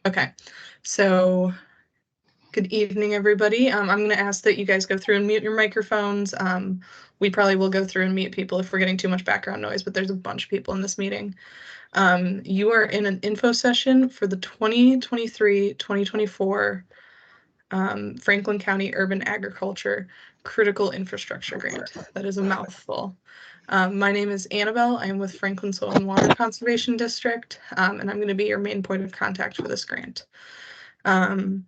Okay, so good evening, everybody. I'm going to ask that you guys go through and mute your microphones. We probably will go through and mute people if we're getting too much background noise, but there's a bunch of people in this meeting. You are in an info session for the 2023-2024 Franklin County Urban Agriculture Critical Infrastructure Grant. That is a mouthful. My name is Annabelle. I am with Franklin Soil and Water Conservation District, and I'm going to be your main point of contact for this grant. In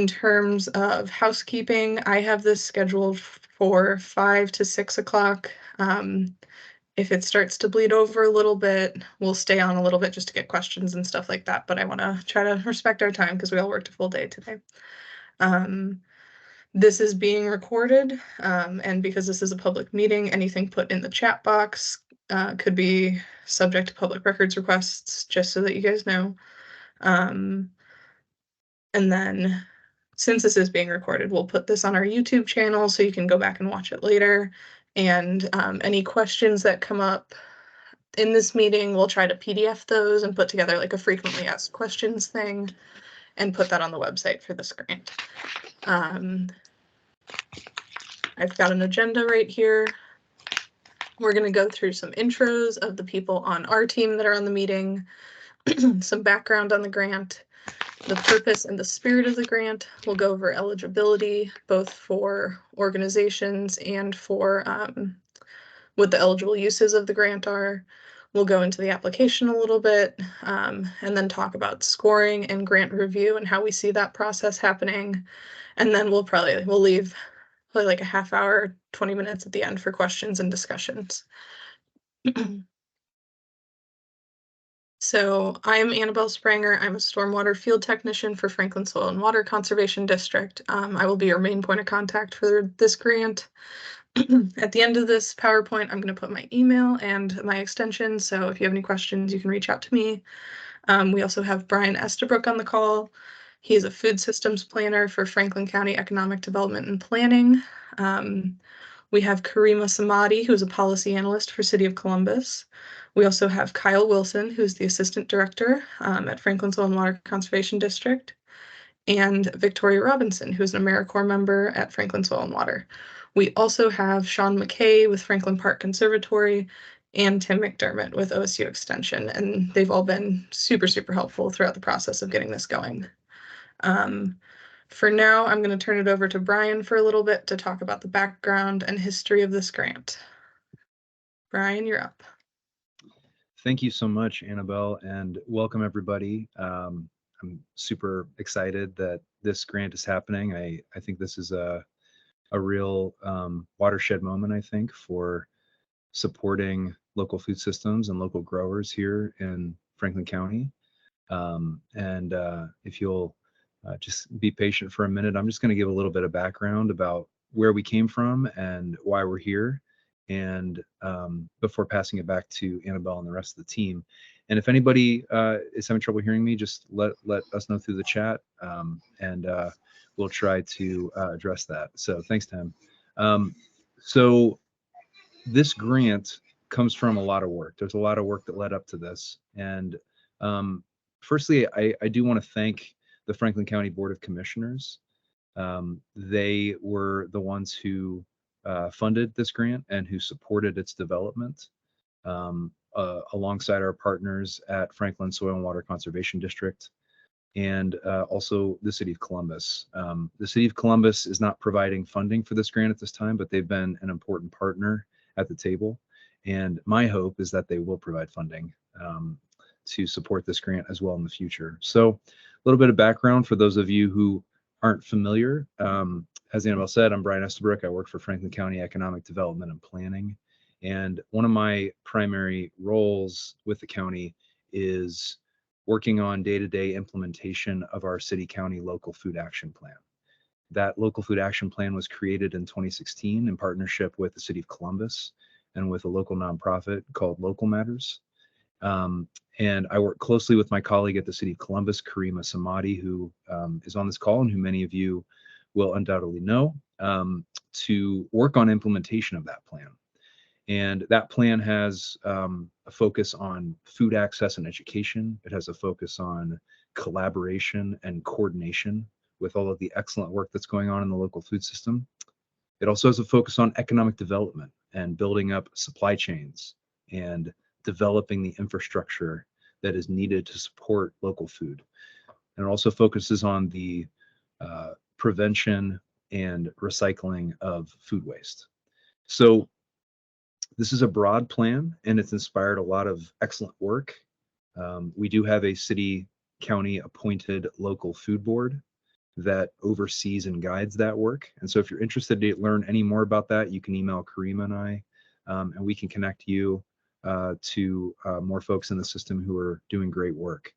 terms of housekeeping, I have this scheduled for 5 to 6 o'clock. If it starts to bleed over a little bit, we'll stay on a little bit just to get questions and stuff like that, but I want to try to respect our time because we all worked a full day today. This is being recorded, and because this is a public meeting, anything put in the chat box could be subject to public records requests, just so that you guys know. And then, since this is being recorded, we'll put this on our YouTube channel so you can go back and watch it later. And any questions that come up in this meeting, we'll try to PDF those and put together like a frequently asked questions thing and put that on the website for this grant. I've got an agenda right here. We're going to go through some intros of the people on our team that are on the meeting, some background on the grant, the purpose and the spirit of the grant. We'll go over eligibility, both for organizations and for what the eligible uses of the grant are. We'll go into the application a little bit, and then talk about scoring and grant review and how we see that process happening. And then we'll leave probably like a half hour, 20 minutes at the end for questions and discussions. So I'm Annabelle Spranger. I'm a stormwater field technician for Franklin Soil and Water Conservation District. I will be your main point of contact for this grant. At the end of this PowerPoint, I'm going to put my email and my extension. So if you have any questions, you can reach out to me. We also have Brian Estabrook on the call. He is a food systems planner for Franklin County Economic Development and Planning. We have Karima Samadi, who is a policy analyst for City of Columbus. We also have Kyle Wilson, who is the assistant director at Franklin Soil and Water Conservation District, and Victoria Robinson, who is an AmeriCorps member at Franklin Soil and Water. We also have Sean McKay with Franklin Park Conservatory and Tim McDermott with OSU Extension, and they've all been super, super helpful throughout the process of getting this going. For now, I'm going to turn it over to Brian for a little bit to talk about the background and history of this grant. Brian, you're up. Thank you so much, Annabelle, and welcome everybody. I'm super excited that this grant is happening. I think this is a real watershed moment, I think, for supporting local food systems and local growers here in Franklin County. If you'll just be patient for a minute, I'm just going to give a little bit of background about where we came from and why we're here, and before passing it back to Annabelle and the rest of the team. And if anybody is having trouble hearing me, just let us know through the chat, and we'll try to address that. So thanks, Tim. So this grant comes from a lot of work. There's a lot of work that led up to this. And firstly, I do want to thank the Franklin County Board of Commissioners. They were the ones who funded this grant and who supported its development, alongside our partners at Franklin Soil and Water Conservation District, and also the City of Columbus. The City of Columbus is not providing funding for this grant at this time, but they've been an important partner at the table. And my hope is that they will provide funding to support this grant as well in the future. So a little bit of background for those of you who aren't familiar. As Annabelle said, I'm Brian Estabrook. I work for Franklin County Economic Development and Planning. And one of my primary roles with the county is working on day-to-day implementation of our city-county local food action plan. That local food action plan was created in 2016 in partnership with the City of Columbus and with a local nonprofit called Local Matters. And I work closely with my colleague at the City of Columbus, Karima Samadi, who is on this call and who many of you will undoubtedly know, to work on implementation of that plan. And that plan has a focus on food access and education. It has a focus on collaboration and coordination with all of the excellent work that's going on in the local food system. It also has a focus on economic development and building up supply chains and developing the infrastructure that is needed to support local food. And it also focuses on the prevention and recycling of food waste. So this is a broad plan, and it's inspired a lot of excellent work. We do have a city county appointed local food board that oversees and guides that work. And so if you're interested to learn any more about that, you can email Karima and I, and we can connect you to more folks in the system who are doing great work.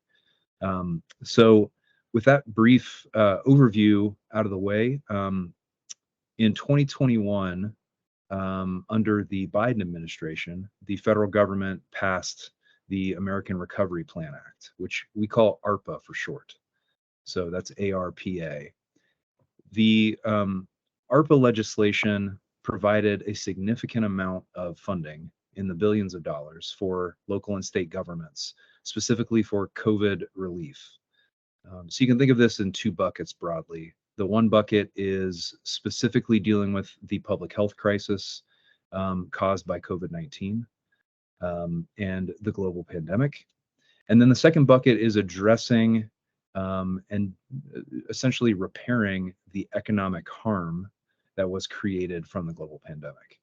So with that brief overview out of the way, in 2021, under the Biden administration, the federal government passed the American Recovery Plan Act, which we call ARPA for short. So that's ARPA. The ARPA legislation provided a significant amount of funding in the billions of dollars for local and state governments, specifically for COVID relief. So you can think of this in two buckets broadly. The one bucket is specifically dealing with the public health crisis caused by COVID-19 and the global pandemic. And then the second bucket is addressing and essentially repairing the economic harm that was created from the global pandemic.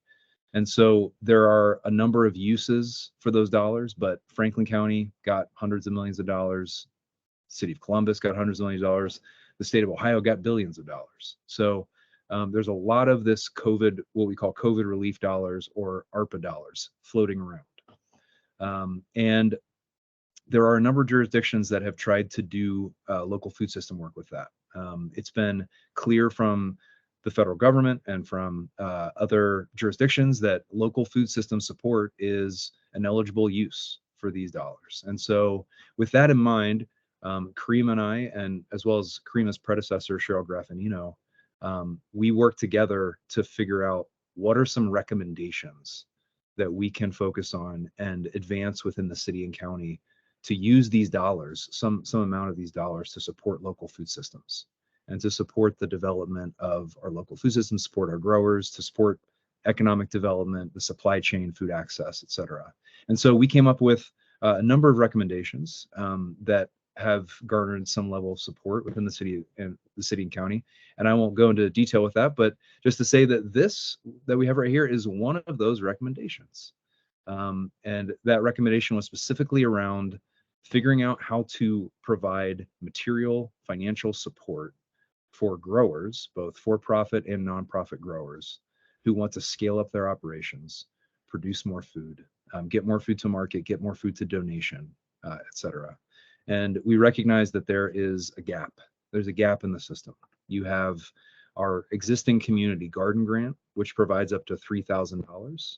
And so there are a number of uses for those dollars, but Franklin County got hundreds of millions of dollars. City of Columbus got hundreds of millions of dollars. The state of Ohio got billions of dollars. So there's a lot of this COVID, what we call COVID relief dollars or ARPA dollars floating around. And there are a number of jurisdictions that have tried to do local food system work with that. It's been clear from the federal government and from other jurisdictions that local food system support is an eligible use for these dollars. And so with that in mind, Karima and I, and as well as Karima's predecessor, Cheryl Graffinino, we worked together to figure out what are some recommendations that we can focus on and advance within the city and county to use these dollars, some amount of these dollars to support local food systems and to support the development of our local food systems, support our growers, to support economic development, the supply chain, food access, et cetera. And so we came up with a number of recommendations that have garnered some level of support within the city and county. And I won't go into detail with that, but just to say that this that we have right here is one of those recommendations. And that recommendation was specifically around figuring out how to provide material financial support for growers, both for-profit and nonprofit growers, who want to scale up their operations, produce more food, get more food to market, get more food to donation, et cetera. And we recognize that there is a gap. There's a gap in the system. You have our existing community garden grant, which provides up to $3,000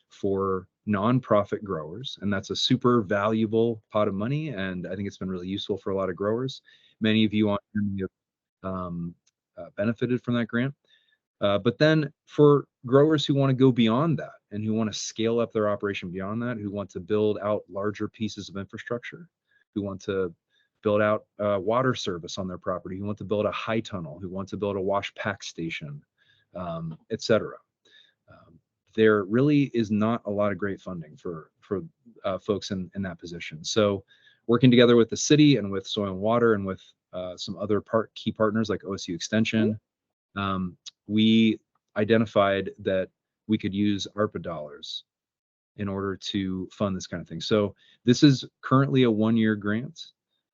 for nonprofit growers. And that's a super valuable pot of money. And I think it's been really useful for a lot of growers. Many of you on here have benefited from that grant. But then for growers who want to go beyond that and who want to scale up their operation beyond that, who want to build out larger pieces of infrastructure, who want to build out water service on their property, who want to build a high tunnel, who want to build a wash pack station, et cetera. There really is not a lot of great funding for folks in that position. So working together with the city and with Soil and Water and with some other key partners like OSU Extension, we identified that we could use ARPA dollars in order to fund this kind of thing. So this is currently a one-year grant.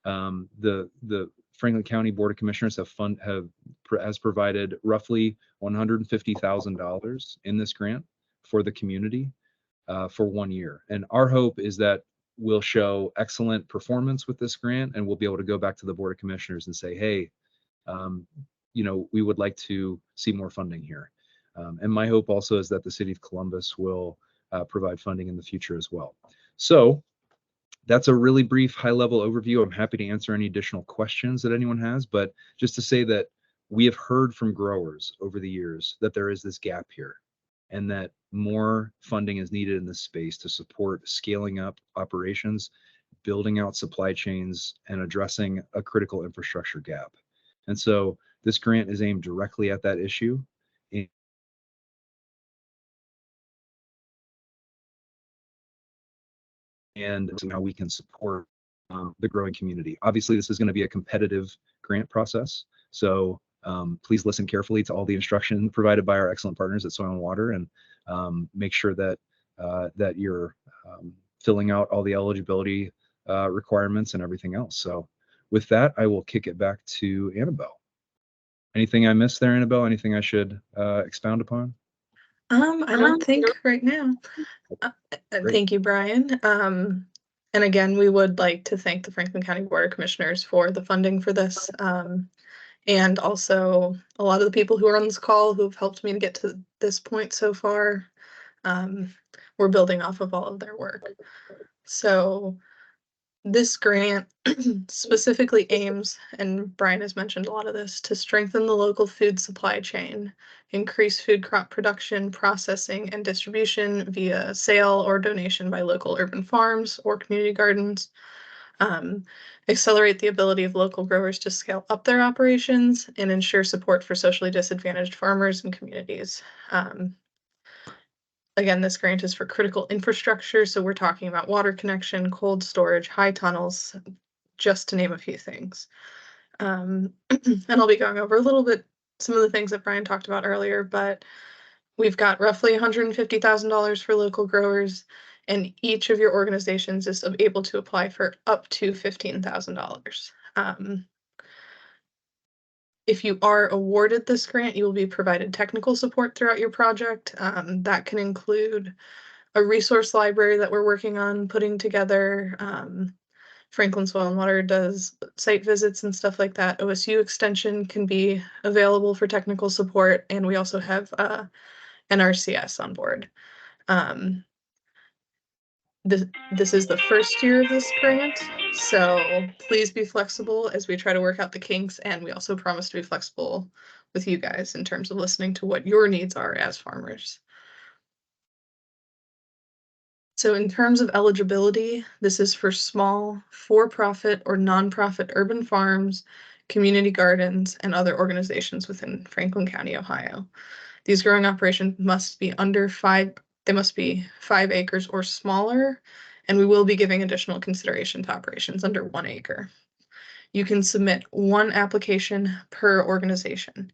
The Franklin County Board of Commissioners has provided roughly $150,000 in this grant for the community for 1 year. And our hope is that we'll show excellent performance with this grant, and we'll be able to go back to the Board of Commissioners and say, hey, we would like to see more funding here. And my hope also is that the City of Columbus will provide funding in the future as well. So that's a really brief high-level overview. I'm happy to answer any additional questions that anyone has, but just to say that we have heard from growers over the years that there is this gap here and that more funding is needed in this space to support scaling up operations, building out supply chains, and addressing a critical infrastructure gap. And so this grant is aimed directly at that issue. And how we can support the growing community. Obviously, this is going to be a competitive grant process. So please listen carefully to all the instruction provided by our excellent partners at Soil and Water, and make sure that that you're filling out all the eligibility requirements and everything else. So with that, I will kick it back to Annabelle. Anything I missed there, Annabelle? Anything I should expound upon? I don't think right now. Thank you, Brian. And again, we would like to thank the Franklin County Board of Commissioners for the funding for this. And also a lot of the people who are on this call who've helped me to get to this point so far. We're building off of all of their work. So this grant specifically aims, and Brian has mentioned a lot of this, to strengthen the local food supply chain, increase food crop production, processing, and distribution via sale or donation by local urban farms or community gardens, accelerate the ability of local growers to scale up their operations, and ensure support for socially disadvantaged farmers and communities. Again, this grant is for critical infrastructure, so we're talking about water connection, cold storage, high tunnels, just to name a few things. And I'll be going over a little bit some of the things that Brian talked about earlier, but we've got roughly $150,000 for local growers, and each of your organizations is able to apply for up to $15,000. If you are awarded this grant, you will be provided technical support throughout your project. That can include a resource library that we're working on putting together. Franklin Soil and Water does site visits and stuff like that. OSU Extension can be available for technical support, and we also have NRCS on board. This is the first year of this grant, so please be flexible as we try to work out the kinks, and we also promise to be flexible with you guys in terms of listening to what your needs are as farmers. So in terms of eligibility, this is for small, for-profit or nonprofit urban farms, community gardens, and other organizations within Franklin County, Ohio. These growing operations must be under 5 acres or smaller, and we will be giving additional consideration to operations under 1 acre. You can submit 1 application per organization.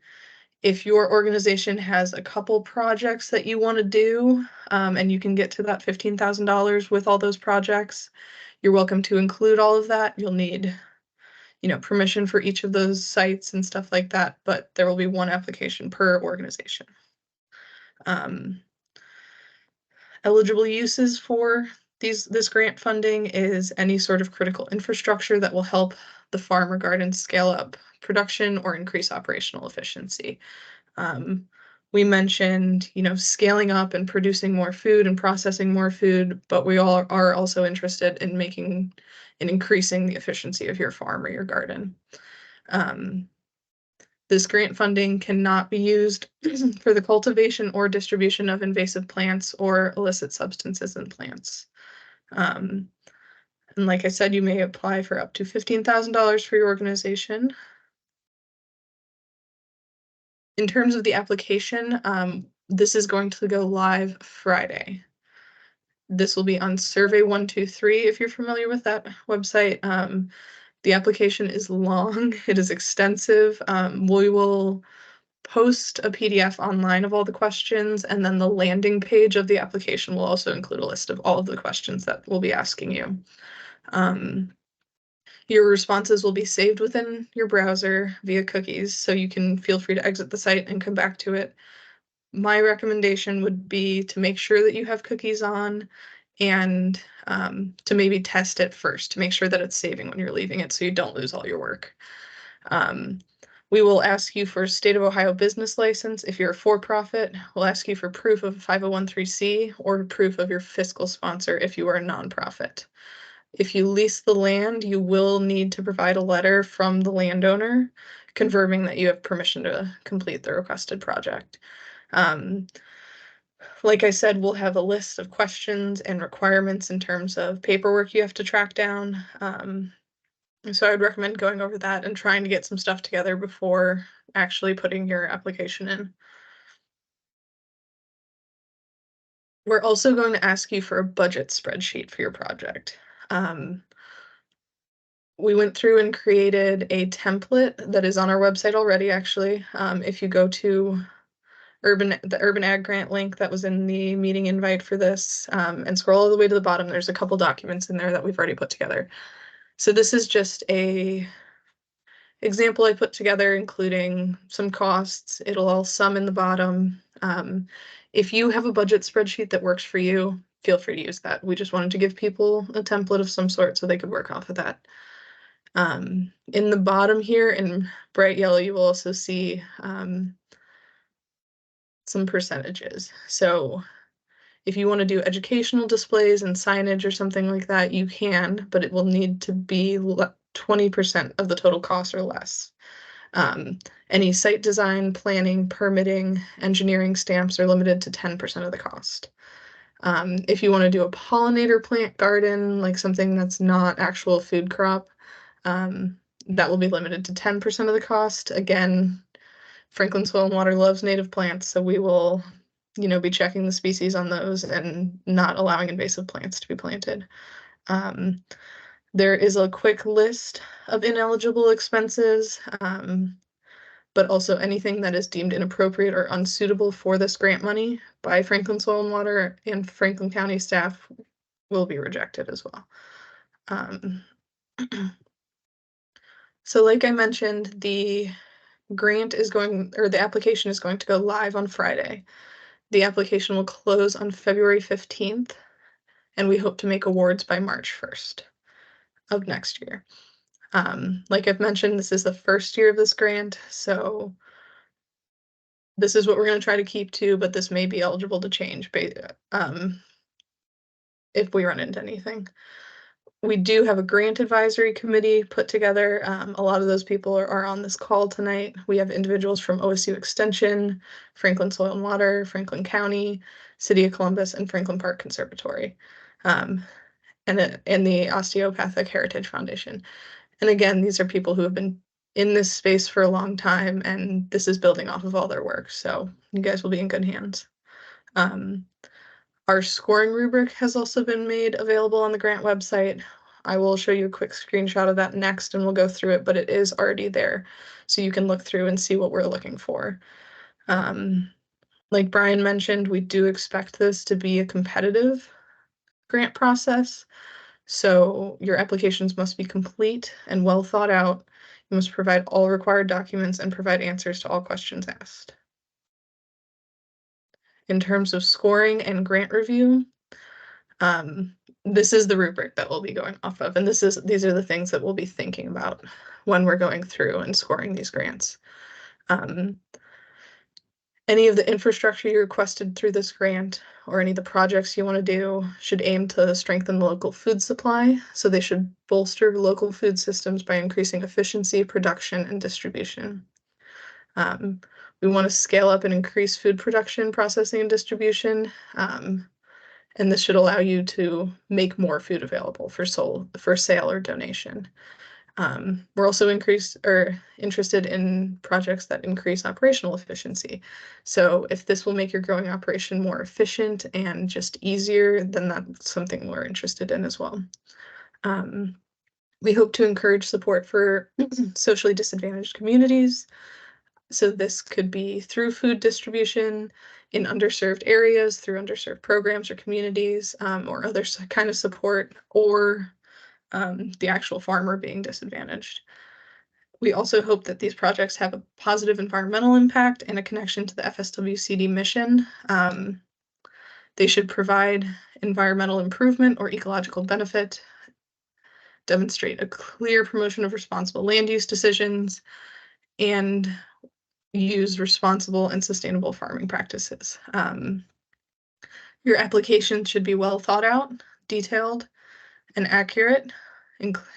If your organization has a couple projects that you want to do, and you can get to that $15,000 with all those projects, you're welcome to include all of that. You'll need, permission for each of those sites and stuff like that, but there will be 1 application per organization. Eligible uses for this grant funding is any sort of critical infrastructure that will help the farm or garden scale up production or increase operational efficiency. We mentioned, scaling up and producing more food and processing more food, but we all are also interested in increasing the efficiency of your farm or your garden. This grant funding cannot be used for the cultivation or distribution of invasive plants or illicit substances in plants. And like I said, you may apply for up to $15,000 for your organization. In terms of the application, this is going to go live Friday. This will be on Survey 123 if you're familiar with that website. The application is long, it is extensive. We will post a PDF online of all the questions, and then the landing page of the application will also include a list of all of the questions that we'll be asking you. Your responses will be saved within your browser via cookies, so you can feel free to exit the site and come back to it. My recommendation would be to make sure that you have cookies on, and to maybe test it first to make sure that it's saving when you're leaving it so you don't lose all your work. We will ask you for a state of Ohio business license. If you're a for-profit, we'll ask you for proof of 501(c) or proof of your fiscal sponsor if you are a nonprofit. If you lease the land, you will need to provide a letter from the landowner confirming that you have permission to complete the requested project. Like I said, we'll have a list of questions and requirements in terms of paperwork you have to track down. So I would recommend going over that and trying to get some stuff together before actually putting your application in. We're also going to ask you for a budget spreadsheet for your project. We went through and created a template that is on our website already, actually. If you go to the Urban Ag Grant link that was in the meeting invite for this, and scroll all the way to the bottom, there's a couple documents in there that we've already put together. So this is just a example I put together, including some costs. It'll all sum in the bottom. If you have a budget spreadsheet that works for you, feel free to use that. We just wanted to give people a template of some sort so they could work off of that. In the bottom here in bright yellow, you will also see some percentages. So if you want to do educational displays and signage or something like that, you can, but it will need to be 20% of the total cost or less. Any site design, planning, permitting, engineering stamps are limited to 10% of the cost. If you want to do a pollinator plant garden, like something that's not actual food crop, that will be limited to 10% of the cost. Again, Franklin Soil and Water loves native plants, so we will, be checking the species on those and not allowing invasive plants to be planted. There is a quick list of ineligible expenses, but also anything that is deemed inappropriate or unsuitable for this grant money by Franklin Soil and Water and Franklin County staff will be rejected as well. So like I mentioned, the application is going to go live on Friday. The application will close on February 15th, and we hope to make awards by March 1st of next year. Like I've mentioned, this is the first year of this grant, so this is what we're going to try to keep to, but this may be eligible to change if we run into anything. We do have a grant advisory committee put together. A lot of those people are on this call tonight. We have individuals from OSU Extension, Franklin Soil and Water, Franklin County, City of Columbus, and Franklin Park Conservatory, and the Osteopathic Heritage Foundation. And again, these are people who have been in this space for a long time, and this is building off of all their work. So you guys will be in good hands. Our scoring rubric has also been made available on the grant website. I will show you a quick screenshot of that next and we'll go through it, but it is already there. So you can look through and see what we're looking for. Like Brian mentioned, we do expect this to be a competitive grant process. So your applications must be complete and well thought out. You must provide all required documents and provide answers to all questions asked. In terms of scoring and grant review, this is the rubric that we'll be going off of, and these are the things that we'll be thinking about when we're going through and scoring these grants. Any of the infrastructure you requested through this grant or any of the projects you want to do should aim to strengthen the local food supply. So they should bolster local food systems by increasing efficiency, production, and distribution. We want to scale up and increase food production, processing, and distribution. And this should allow you to make more food available for sale or donation. We're also interested in projects that increase operational efficiency. So if this will make your growing operation more efficient and just easier, then that's something we're interested in as well. We hope to encourage support for socially disadvantaged communities. So this could be through food distribution in underserved areas, through underserved programs or communities, or other kind of support, or the actual farmer being disadvantaged. We also hope that these projects have a positive environmental impact and a connection to the FSWCD mission. They should provide environmental improvement or ecological benefit, demonstrate a clear promotion of responsible land use decisions, and use responsible and sustainable farming practices. Your application should be well thought out, detailed, and accurate.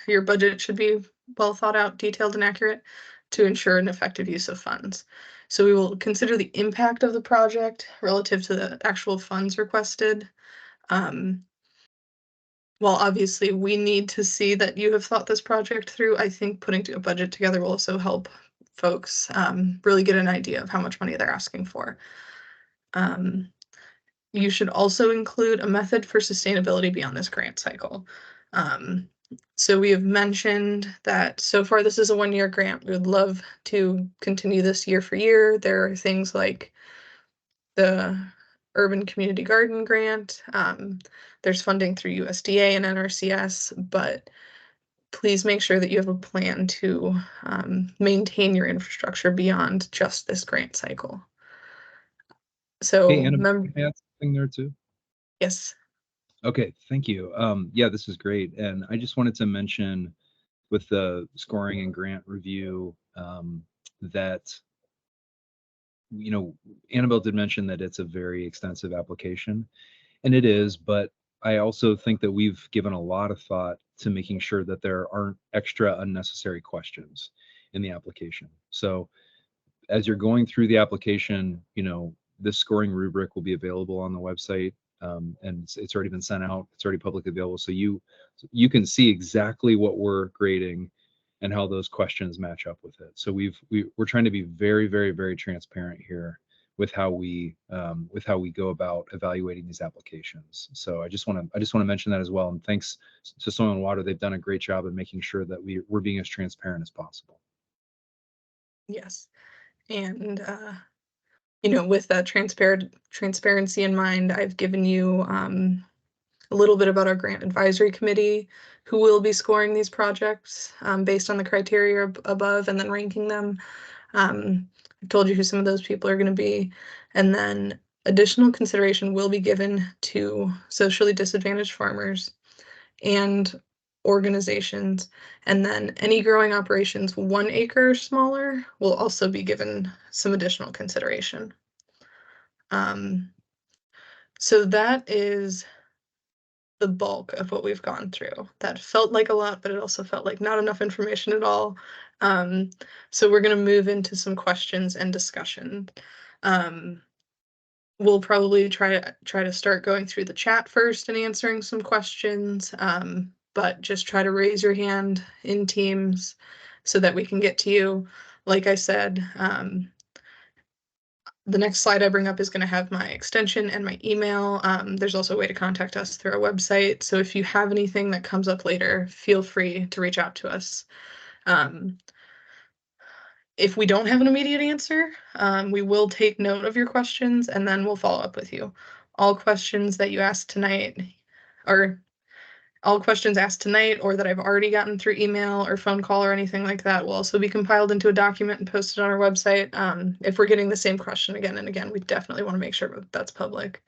Your budget should be well thought out, detailed, and accurate to ensure an effective use of funds. So we will consider the impact of the project relative to the actual funds requested. While obviously we need to see that you have thought this project through, I think putting a budget together will also help folks really get an idea of how much money they're asking for. You should also include a method for sustainability beyond this grant cycle. So we have mentioned that so far this is a one-year grant. We would love to continue this year for year. There are things like the Urban Community Garden Grant. There's funding through USDA and NRCS, but please make sure that you have a plan to maintain your infrastructure beyond just this grant cycle. So, Hey, Anna, can I add something there too? yes. Okay, thank you. Yeah, this is great. And I just wanted to mention with the scoring and grant review that, you know, Annabelle did mention that it's a very extensive application, and it is, but I also think that we've given a lot of thought to making sure that there aren't extra unnecessary questions in the application. So as you're going through the application, you know, this scoring rubric will be available on the website, and it's already been sent out. It's already publicly available, so you can see exactly what we're grading and how those questions match up with it. So we're trying to be very, very, very transparent here with how we go about evaluating these applications. So I just want to mention that as well. And thanks to Soil and Water, they've done a great job of making sure that we're being as transparent as possible. Yes. And you know, with that transparency in mind, I've given you a little bit about our grant advisory committee, who will be scoring these projects based on the criteria above and then ranking them. I've told you who some of those people are going to be. And then additional consideration will be given to socially disadvantaged farmers and organizations. And then any growing operations 1 acre or smaller will also be given some additional consideration. So that is the bulk of what we've gone through. That felt like a lot, but it also felt like not enough information at all. So we're going to move into some questions and discussion. We'll probably try to start going through the chat first and answering some questions, but just try to raise your hand in Teams so that we can get to you. Like I said, the next slide I bring up is going to have my extension and my email. There's also a way to contact us through our website. So if you have anything that comes up later, feel free to reach out to us. If we don't have an immediate answer, we will take note of your questions and then we'll follow up with you. All questions that you asked tonight are all questions asked tonight or that I've already gotten through email or phone call or anything like that will also be compiled into a document and posted on our website. If we're getting the same question again and again, we definitely want to make sure that that's public.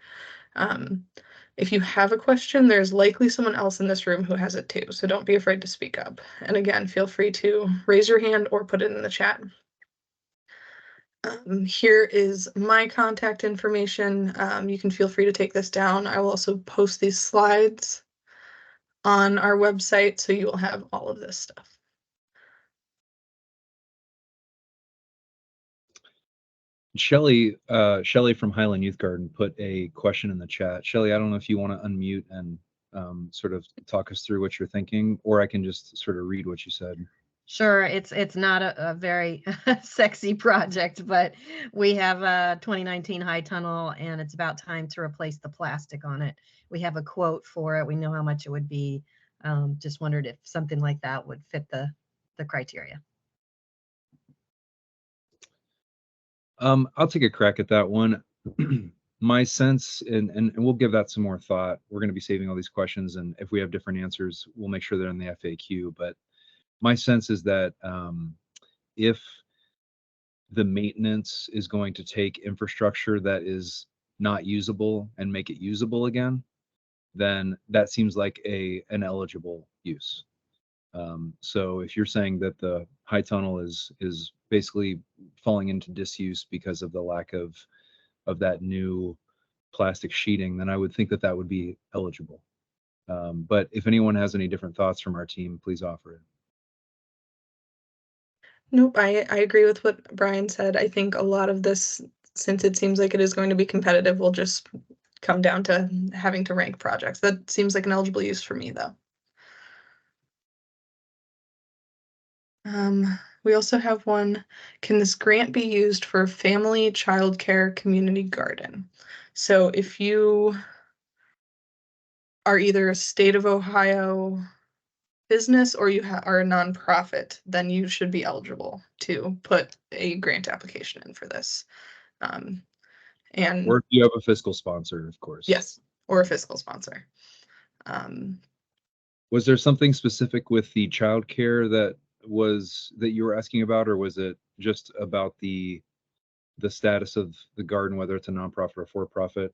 If you have a question, there's likely someone else in this room who has it too, so don't be afraid to speak up. And again, feel free to raise your hand or put it in the chat. Here is my contact information. You can feel free to take this down. I will also post these slides on our website, so you will have all of this stuff. Shelly from Highland Youth Garden put a question in the chat. Shelly, I don't know if you want to unmute and sort of talk us through what you're thinking, or I can just sort of read what you said. Sure, it's not a very sexy project, but we have a 2019 high tunnel and it's about time to replace the plastic on it. We have a quote for it. We know how much it would be. Just wondered if something like that would fit the criteria. I'll take a crack at that one. My sense, and we'll give that some more thought. We're going to be saving all these questions, and if we have different answers, we'll make sure they're in the FAQ. But my sense is that if the maintenance is going to take infrastructure that is not usable and make it usable again, then that seems like an eligible use. So if you're saying that the high tunnel is basically falling into disuse because of the lack of that new plastic sheeting, then I would think that that would be eligible. But if anyone has any different thoughts from our team, please offer it. Nope, I agree with what Brian said. I think a lot of this, since it seems like it is going to be competitive, will just come down to having to rank projects. That seems like an eligible use for me, though. We also have one, can this grant be used for family childcare community garden? So if you are either a state of Ohio business or you are a nonprofit, then you should be eligible to put a grant application in for this. And Or if you have a fiscal sponsor, of course. yes, or a fiscal sponsor. Um, Was there something specific with the childcare that you were asking about, or was it just about the status of the garden, whether it's a nonprofit or for-profit?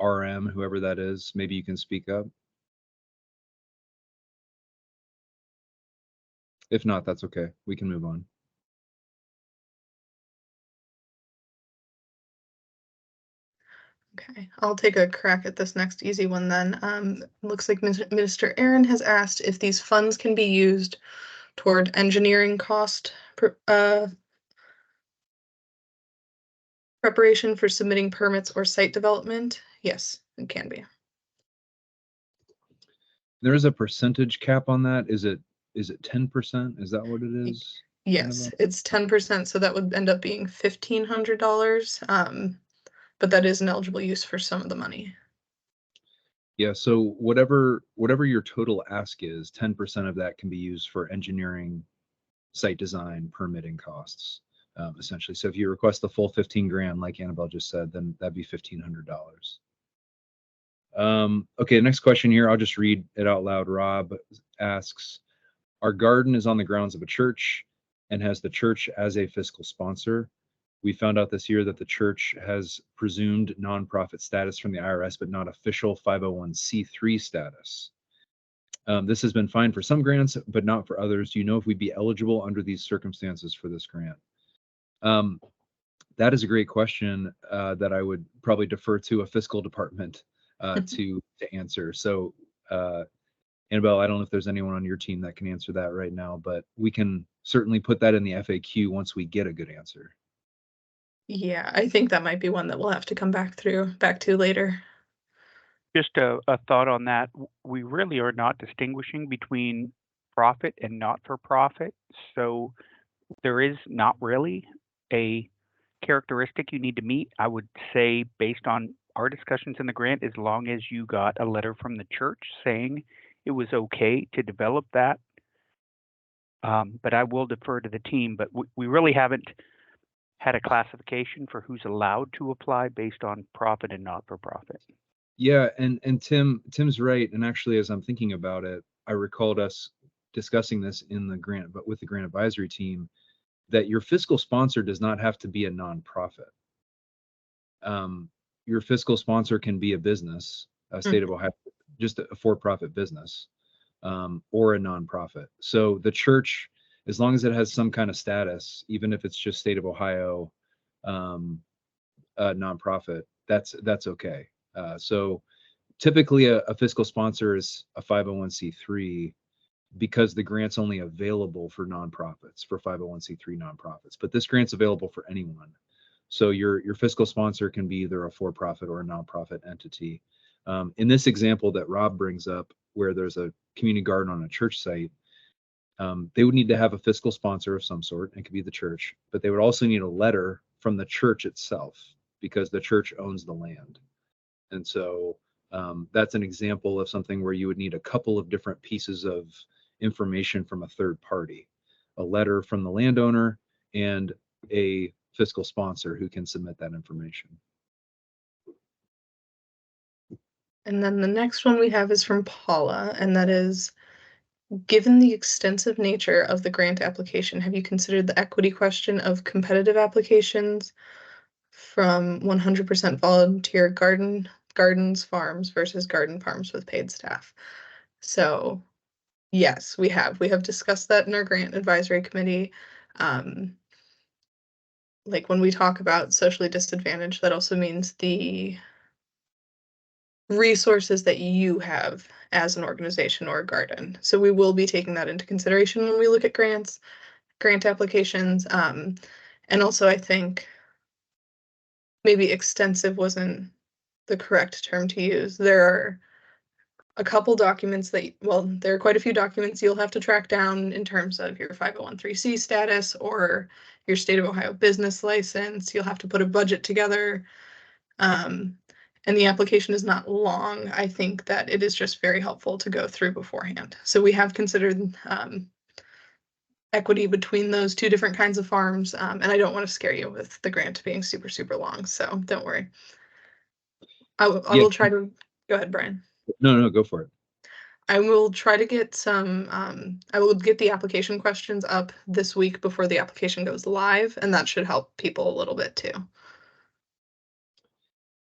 RM, whoever that is, maybe you can speak up. If not, that's okay. We can move on. Okay, I'll take a crack at this next easy one then. Looks like Minister Aaron has asked if these funds can be used toward engineering cost preparation for submitting permits or site development. Yes, it can be. There is a percentage cap on that. Is it 10%? Is that what it is? Yes, it's 10%, so that would end up being $1,500. But that is an eligible use for some of the money. Yeah, so whatever your total ask is, 10% of that can be used for engineering, site design, permitting costs, essentially. So if you request the full 15 grand, like Annabelle just said, then that'd be $1,500. Okay, next question here. I'll just read it out loud. Rob asks, our garden is on the grounds of a church and has the church as a fiscal sponsor. We found out this year that the church has presumed nonprofit status from the IRS, but not official 501c3 status. This has been fine for some grants, but not for others. Do you know if we'd be eligible under these circumstances for this grant? That is a great question that I would probably defer to a fiscal department to answer. So, Annabelle, I don't know if there's anyone on your team that can answer that right now, but we can certainly put that in the FAQ once we get a good answer. Yeah, I think that might be one that we'll have to come back to later. Just a thought on that. We really are not distinguishing between profit and not-for-profit. So there is not really a characteristic you need to meet. I would say, based on our discussions in the grant, as long as you got a letter from the church saying it was okay to develop that. But I will defer to the team. But we really haven't had a classification for who's allowed to apply based on profit and not-for-profit. Yeah, and Tim's right. And actually, as I'm thinking about it, I recalled us discussing this in the grant, but with the grant advisory team, that your fiscal sponsor does not have to be a nonprofit. Your fiscal sponsor can be a business, a state of Ohio, just a for-profit business, or a nonprofit. So the church, as long as it has some kind of status, even if it's just state of Ohio nonprofit, that's okay. So typically a fiscal sponsor is a 501c3 because the grant's only available for nonprofits, for 501c3 nonprofits, but this grant's available for anyone. So your fiscal sponsor can be either a for-profit or a nonprofit entity. In this example that Rob brings up, where there's a community garden on a church site, they would need to have a fiscal sponsor of some sort. It could be the church, but they would also need a letter from the church itself because the church owns the land. And so that's an example of something where you would need a couple of different pieces of information from a third party, a letter from the landowner and a fiscal sponsor who can submit that information. And then the next one we have is from Paula, and that is, given the extensive nature of the grant application, have you considered the equity question of competitive applications from 100% volunteer gardens farms versus garden farms with paid staff? So yes, we have discussed that in our grant advisory committee. Like when we talk about socially disadvantaged, that also means the resources that you have as an organization or a garden. So we will be taking that into consideration when we look at grants. grant applications. And also I think maybe extensive wasn't the correct term to use. There are a couple documents that, well, there are quite a few documents you'll have to track down in terms of your 501(c) status or your state of Ohio business license. You'll have to put a budget together. And the application is not long. I think that it is just very helpful to go through beforehand. So we have considered equity between those two different kinds of farms. And I don't want to scare you with the grant being super, super long. So don't worry. I will try to go ahead, Brian. No, go for it. I will try to get some, I will get the application questions up this week before the application goes live, and that should help people a little bit too.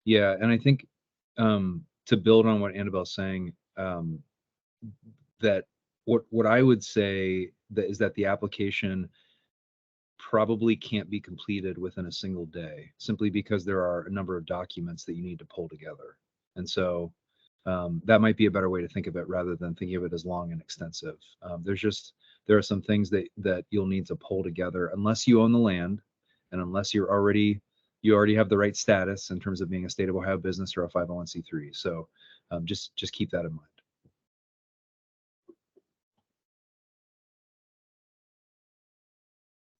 Yeah, and I think to build on what Annabelle's saying, that what I would say is that the application probably can't be completed within a single day, simply because there are a number of documents that you need to pull together. And so that might be a better way to think of it rather than thinking of it as long and extensive. There are some things that you'll need to pull together unless you own the land and unless you already have the right status in terms of being a state of Ohio business or a 501(c)(3). So just keep that in mind.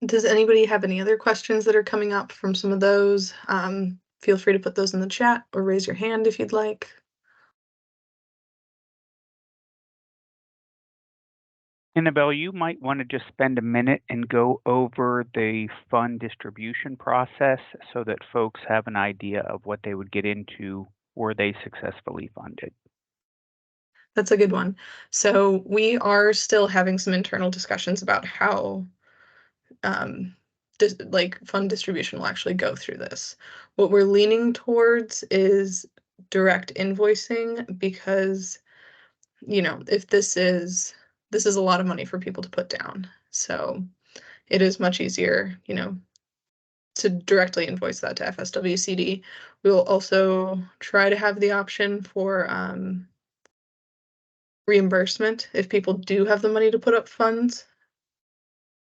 Does anybody have any other questions that are coming up from some of those? Feel free to put those in the chat or raise your hand if you'd like. Annabelle, you might want to just spend a minute and go over the fund distribution process so that folks have an idea of what they would get into were they successfully funded. That's a good one. So we are still having some internal discussions about how fund distribution will actually go through this. What we're leaning towards is direct invoicing because, you know, if this is a lot of money for people to put down. So it is much easier, you know, to directly invoice that to FSWCD. We will also try to have the option for reimbursement if people do have the money to put up funds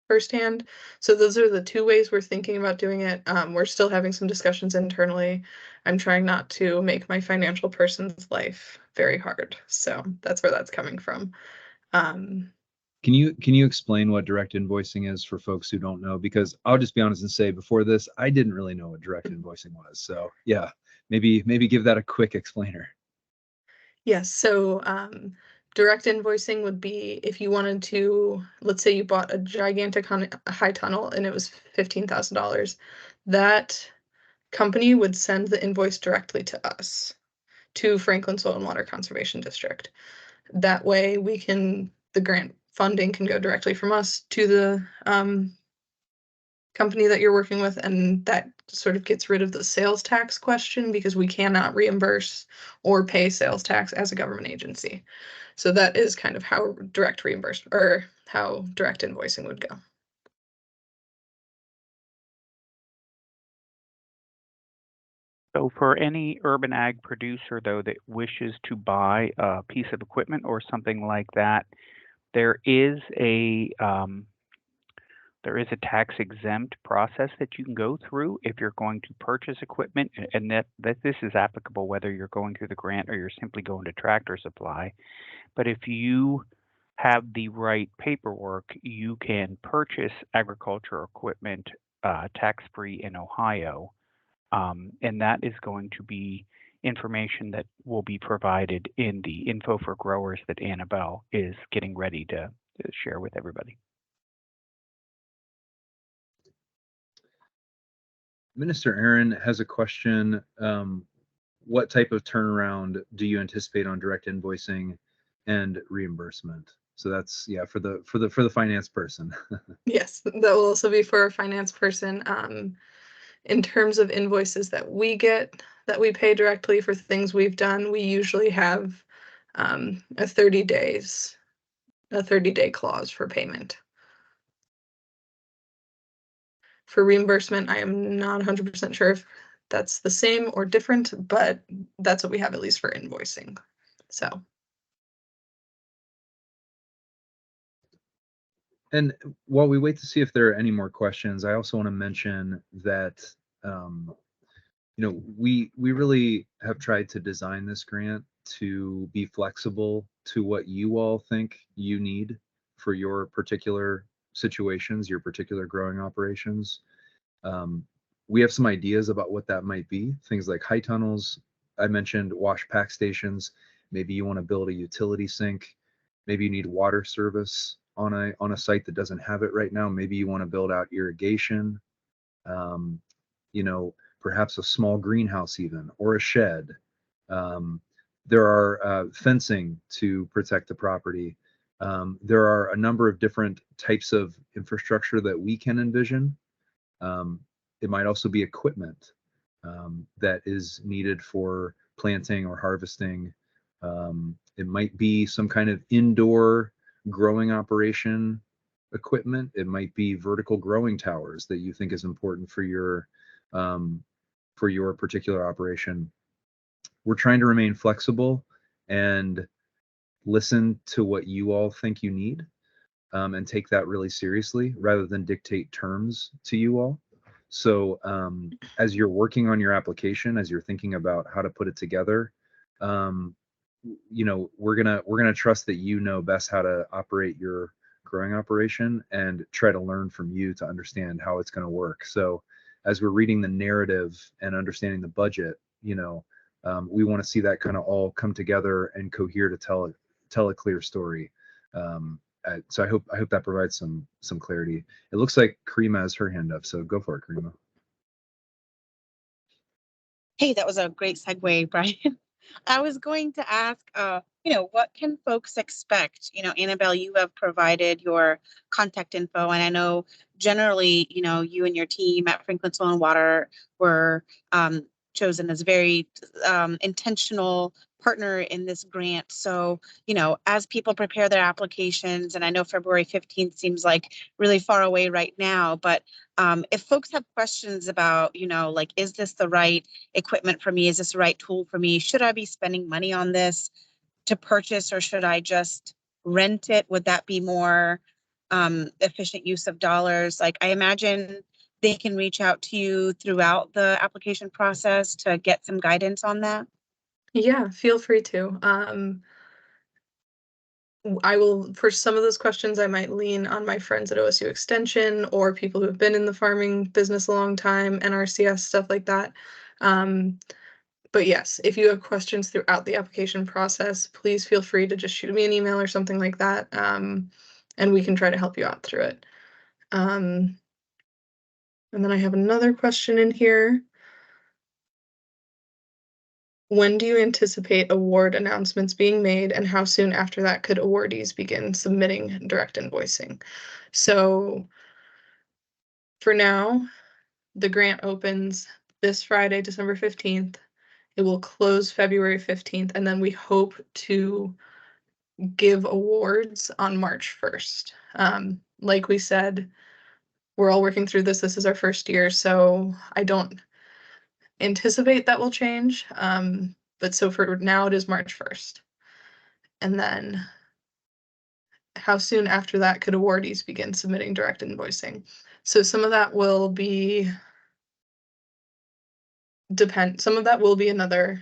firsthand. So those are the two ways we're thinking about doing it. We're still having some discussions internally. I'm trying not to make my financial person's life very hard. So that's where that's coming from. Can you explain what direct invoicing is for folks who don't know? Because I'll just be honest and say before this, I didn't really know what direct invoicing was. So yeah, maybe give that a quick explainer. Yes, so direct invoicing would be if you wanted to, let's say you bought a gigantic high tunnel and it was $15,000. That company would send the invoice directly to us, to Franklin Soil and Water Conservation District. That way the grant funding can go directly from us to the company that you're working with, and that sort of gets rid of the sales tax question because we cannot reimburse or pay sales tax as a government agency. So that is kind of how direct reimbursement or how direct invoicing would go. So for any urban ag producer, though, that wishes to buy a piece of equipment or something like that, there is a tax exempt process that you can go through if you're going to purchase equipment, and that this is applicable whether you're going through the grant or you're simply going to Tractor Supply. But if you have the right paperwork, you can purchase agriculture equipment tax-free in Ohio. And that is going to be information that will be provided in the info for growers that Annabelle is getting ready to share with everybody. Minister Aaron has a question. What type of turnaround do you anticipate on direct invoicing and reimbursement? So that's, yeah, for the finance person. Yes, that will also be for a finance person. In terms of invoices that we get, that we pay directly for things we've done, we usually have a 30-day clause for payment. For reimbursement, I am not 100% sure if that's the same or different, but that's what we have at least for And while we wait to see if there are any more questions, I also want to mention that, we really have tried to design this grant to be flexible to what you all think you need for your particular situations, your particular growing operations. We have some ideas about what that might be. Things like high tunnels. I mentioned wash pack stations. Maybe you want to build a utility sink. Maybe you need water service on a site that doesn't have it right now. Maybe you want to build out irrigation. Um, Perhaps a small greenhouse even, or a shed. There are fencing to protect the property. There are a number of different types of infrastructure that we can envision. It might also be equipment that is needed for planting or harvesting. It might be some kind of indoor growing operation equipment. It might be vertical growing towers that you think is important for your particular operation. We're trying to remain flexible and listen to what you all think you need, and take that really seriously rather than dictate terms to you all. So as you're working on your application, as you're thinking about how to put it together, we're gonna trust that you know best how to operate your growing operation and try to learn from you to understand how it's going to work. So as we're reading the narrative and understanding the budget, we want to see that kind of all come together and cohere to tell a clear story. So I hope that provides some clarity. It looks like Karima has her hand up, so go for it, Karima. Hey, that was a great segue, Brian. I was going to ask, what can folks expect? Annabelle, you have provided your contact info, and I know generally, you and your team at Franklin Soil and Water were chosen as very intentional partner in this grant. So, as people prepare their applications, and I know February 15th seems like really far away right now, but if folks have questions about, like, is this the right equipment for me? Is this the right tool for me? Should I be spending money on this to purchase, or should I just rent it? Would that be more efficient use of dollars? Like, I imagine they can reach out to you throughout the application process to get some guidance on that. Yeah, feel free to. I will, for some of those questions, I might lean on my friends at OSU Extension or people who have been in the farming business a long time, NRCS, stuff like that. But yes, if you have questions throughout the application process, please feel free to just shoot me an email or something like that, and we can try to help you out through it. And then I have another question in here. When do you anticipate award announcements being made, and how soon after that could awardees begin submitting direct invoicing? So for now, the grant opens this Friday, December 15th. It will close February 15th, and then we hope to give awards on March 1st. Like we said, we're all working through this. This is our first year, so I don't anticipate that will change. But so for now, it is March 1st. And then how soon after that could awardees begin submitting direct invoicing? So some of that will be some of that will be another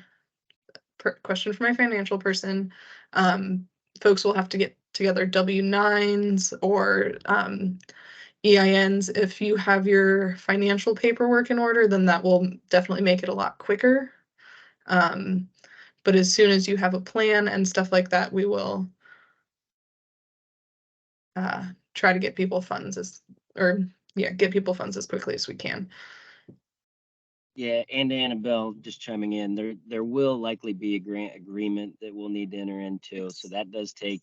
question for my financial person. Folks will have to get together W-9s or EINs. If you have your financial paperwork in order, then that will definitely make it a lot quicker. But as soon as you have a plan and stuff like that, we will try to get people funds get people funds as quickly as we can. Yeah, and Annabelle, just chiming in, there will likely be a grant agreement that we'll need to enter into. So that does take,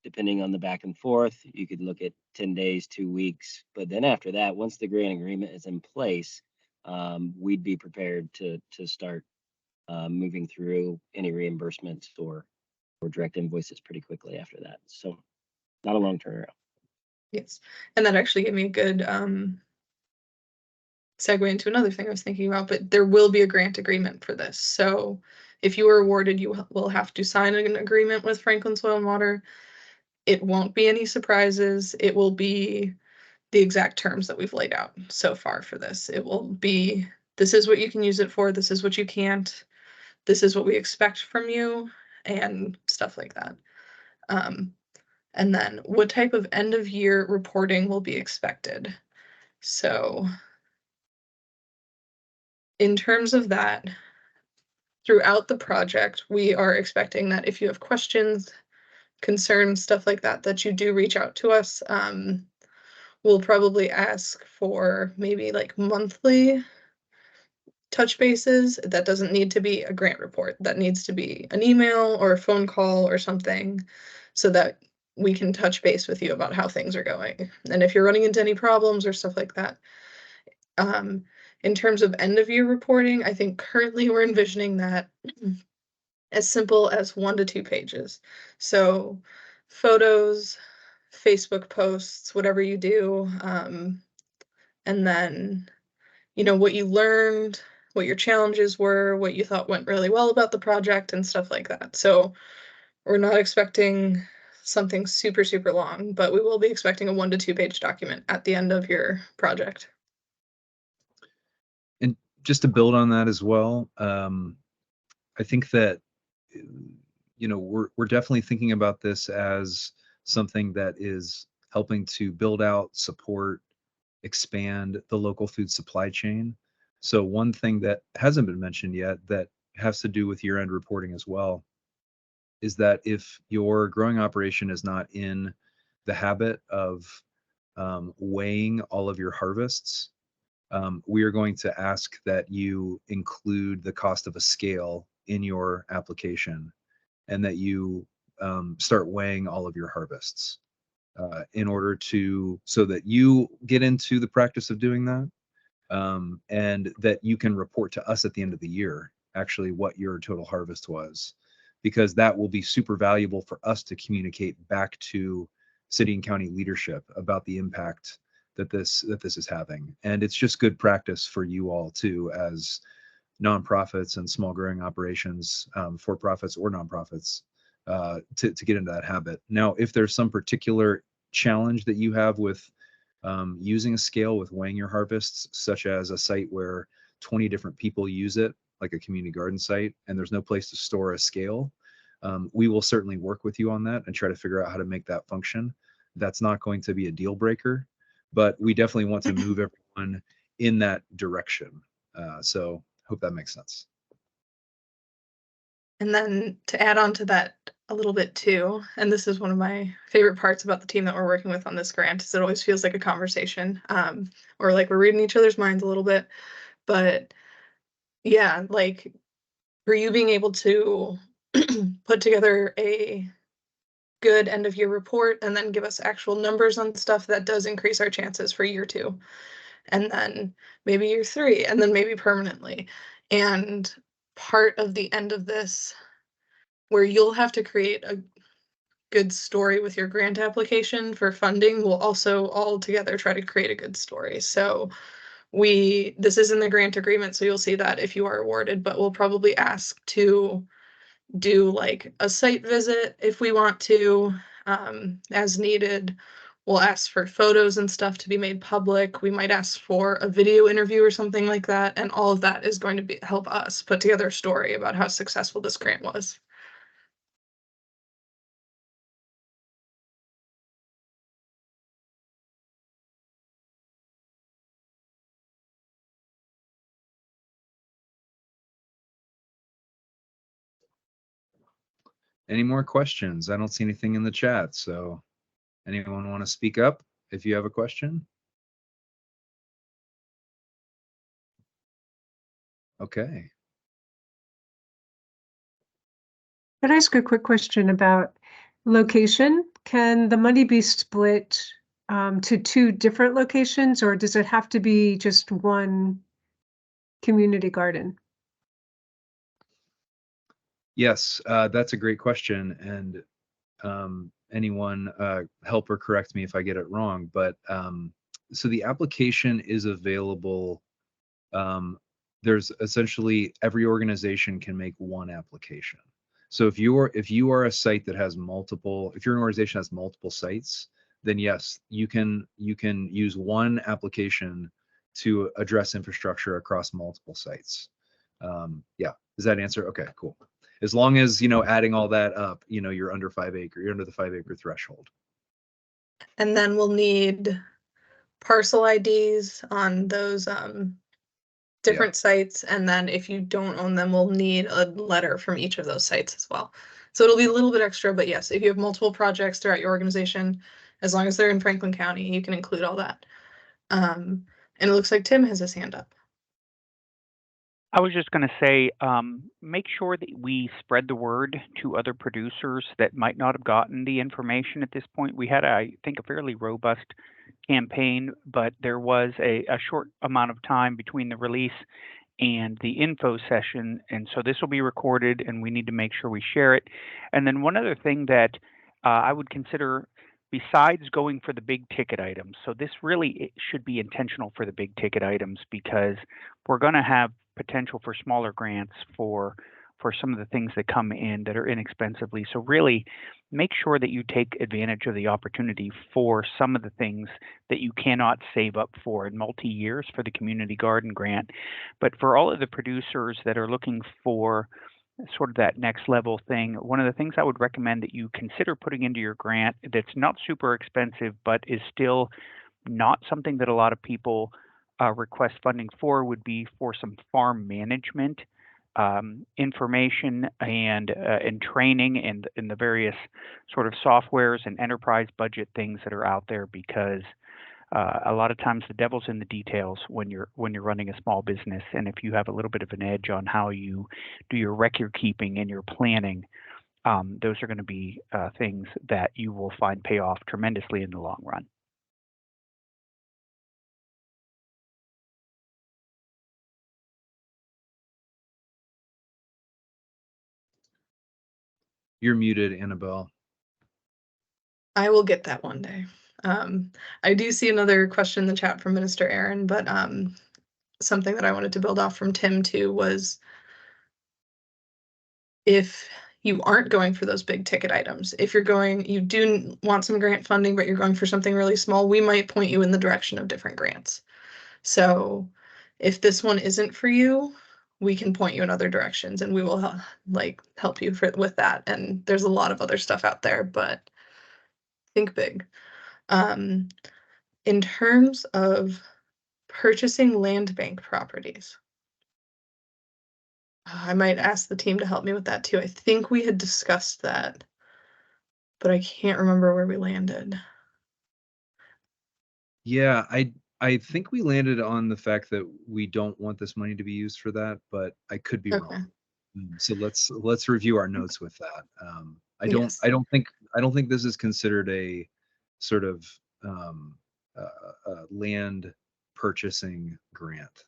depending on the back and forth, you could look at 10 days, 2 weeks. But then after that, once the grant agreement is in place, we'd be prepared to start moving through any reimbursements or direct invoices pretty quickly after that. So not a long turnaround. Yes, and that actually gave me a good segue into another thing I was thinking about, but there will be a grant agreement for this. So if you are awarded, you will have to sign an agreement with Franklin Soil and Water. it won't be any surprises. It will be the exact terms that we've laid out so far for this. It will be, this is what you can use it for, this is what you can't, this is what we expect from you, and stuff like that. And then what type of end of year reporting will be expected? So in terms of that, throughout the project, we are expecting that if you have questions, concerns, stuff like that, that you do reach out to us. We'll probably ask for maybe like monthly touch bases. That doesn't need to be a grant report. That needs to be an email or a phone call or something so that we can touch base with you about how things are going. And if you're running into any problems or stuff like that. In terms of end of year reporting, I think currently we're envisioning that as simple as 1 to 2 pages. So photos, Facebook posts, whatever you do, and then, you know, what you learned, what your challenges were, what you thought went really well about the project and stuff like that. So we're not expecting something super, super long, but we will be expecting a 1 to 2 page document at the end of your project. And just to build on that as well, I think that, you know, we're definitely thinking about this as something that is helping to build out, support, expand the local food supply chain. So one thing that hasn't been mentioned yet that has to do with year-end reporting as well is that if your growing operation is not in the habit of weighing all of your harvests, we are going to ask that you include the cost of a scale in your application and that you start weighing all of your harvests in order to, so that you get into the practice of doing that, and that you can report to us at the end of the year actually what your total harvest was, because that will be super valuable for us to communicate back to city and county leadership about the impact that this is having. And it's just good practice for you all too, as nonprofits and small growing operations, for profits or nonprofits, to get into that habit. Now, if there's some particular challenge that you have with using a scale with weighing your harvests, such as a site where 20 different people use it, like a community garden site, and there's no place to store a scale, we will certainly work with you on that and try to figure out how to make that function. That's not going to be a deal breaker, but we definitely want to move everyone in that direction. So hope that makes sense. And then to add on to that a little bit too, and this is one of my favorite parts about the team that we're working with on this grant, is it always feels like a conversation, or like we're reading each other's minds a little bit. But yeah, like for you being able to put together a good end of year report and then give us actual numbers on stuff, that does increase our chances for year 2, and then maybe year 3, and then maybe permanently. And part of the end of this, where you'll have to create a good story with your grant application for funding, we'll also all together try to create a good story. So this is in the grant agreement, so you'll see that if you are awarded, but we'll probably ask to do like a site visit if we want to, as needed. We'll ask for photos and stuff to be made public. We might ask for a video interview or something like that. And all of that is going to help us put together a story about how successful this grant was. Any more questions? I don't see anything in the chat. So anyone want to speak up if you have a question? Okay. Could I ask a quick question about location? Can the money be split to 2 different locations, or does it have to be just one community garden? Yes, that's a great question. And anyone help or correct me if I get it wrong, but so the application is available. There's essentially every organization can make one application. So if you are a site that has multiple, if you're an organization that has multiple sites, then yes, you can use one application to address infrastructure across multiple sites. Yeah, does that answer? Okay, cool. As long as, adding all that up, you're under 5 acre, you're under the 5 acre threshold. And then we'll need parcel IDs on those different sites. And then if you don't own them, we'll need a letter from each of those sites as well. So it'll be a little bit extra, but yes, if you have multiple projects throughout your organization, as long as they're in Franklin County, you can include all that. And it looks like Tim has his hand up. I was just going to say, make sure that we spread the word to other producers that might not have gotten the information at this point. We had, I think, a fairly robust campaign, but there was a short amount of time between the release and the info session. And so this will be recorded and we need to make sure we share it. And then one other thing that I would consider besides going for the big ticket items. So this really should be intentional for the big ticket items because we're going to have potential for smaller grants for some of the things that come in that are inexpensively. So really make sure that you take advantage of the opportunity for some of the things that you cannot save up for in multi-years for the community garden grant. But for all of the producers that are looking for sort of that next level thing, one of the things I would recommend that you consider putting into your grant that's not super expensive, but is still not something that a lot of people request funding for would be for some farm management information and training and the various sort of softwares and enterprise budget things that are out there because a lot of times the devil's in the details when you're running a small business. And if you have a little bit of an edge on how you do your record keeping and your planning, those are going to be things that you will find pay off tremendously in the long run. You're muted, Annabelle. I will get that one day. I do see another question in the chat from Minister Aaron, but something that I wanted to build off from Tim too was if you aren't going for those big ticket items, if you do want some grant funding, but you're going for something really small, we might point you in the direction of different grants. So if this one isn't for you, we can point you in other directions and we will help you with that. And there's a lot of other stuff out there, but think big. In terms of purchasing land bank properties, I might ask the team to help me with that too. I think we had discussed that, but I can't remember where we landed. Yeah, I think we landed on the fact that we don't want this money to be used for that, but I could be wrong. So let's review our notes with that. I don't think this is considered a sort of land purchasing grant.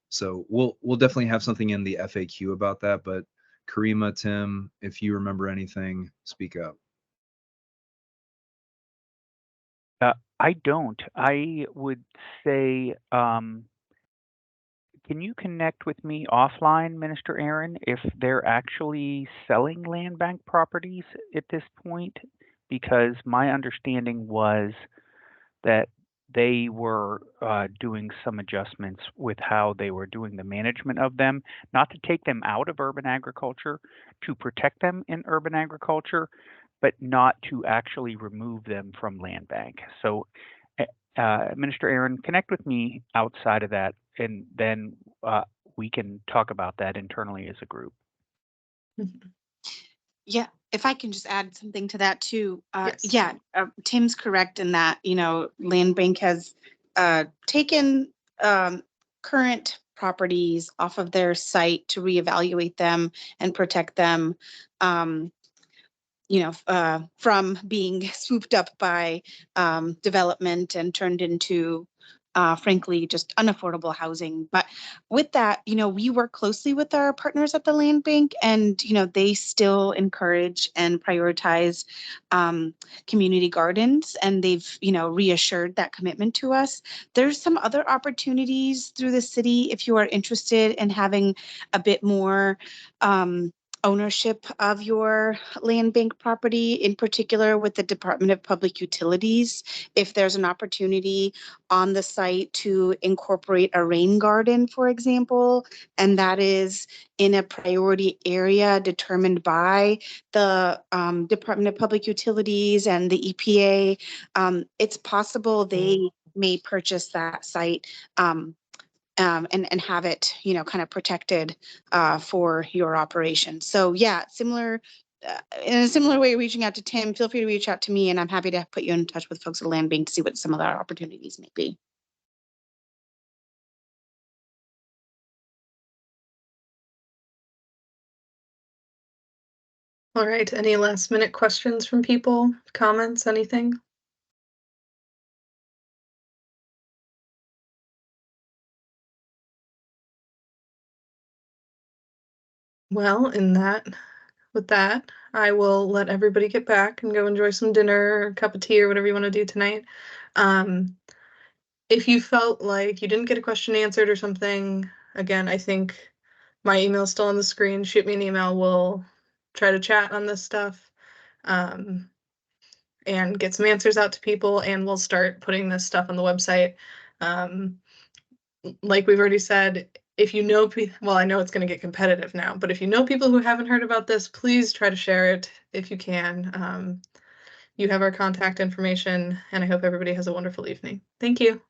So we'll definitely have something in the FAQ about that. But Karima, Tim, if you remember anything, speak up. I don't. I would say, can you connect with me offline, Minister Aaron, if they're actually selling land bank properties at this point? Because my understanding was that they were doing some adjustments with how they were doing the management of them, not to take them out of urban agriculture, to protect them in urban agriculture, but not to actually remove them from land bank. So, Minister Aaron, connect with me outside of that, and then we can talk about that internally as a group. Yeah, if I can just add something to that too. Yes. Yeah, Tim's correct in that, Land Bank has taken current properties off of their site to reevaluate them and protect them, from being swooped up by development and turned into frankly, just unaffordable housing. But with that, we work closely with our partners at the land bank and, they still encourage and prioritize community gardens, and they've, reassured that commitment to us. There's some other opportunities through the city if you are interested in having a bit more ownership of your land bank property, in particular with the Department of Public Utilities. If there's an opportunity on the site to incorporate a rain garden, for example, and that is in a priority area determined by the Department of Public Utilities and the EPA, it's possible they may purchase that site and have it, kind of protected for your operation. So yeah, similar, in a similar way, reaching out to Tim, feel free to reach out to me, and I'm happy to put you in touch with folks at Land Bank to see what some of our opportunities may be. All right, any last minute questions from people, comments, anything? Well, with that, I will let everybody get back and go enjoy some dinner, or cup of tea, or whatever you want to do tonight. If you felt like you didn't get a question answered or something, again, I think my email is still on the screen. Shoot me an email. We'll try to chat on this stuff and get some answers out to people, and we'll start putting this stuff on the website. Like we've already said, if you know well, I know it's going to get competitive now, but if you know people who haven't heard about this, please try to share it if you can. You have our contact information, and I hope everybody has a wonderful evening. Thank you.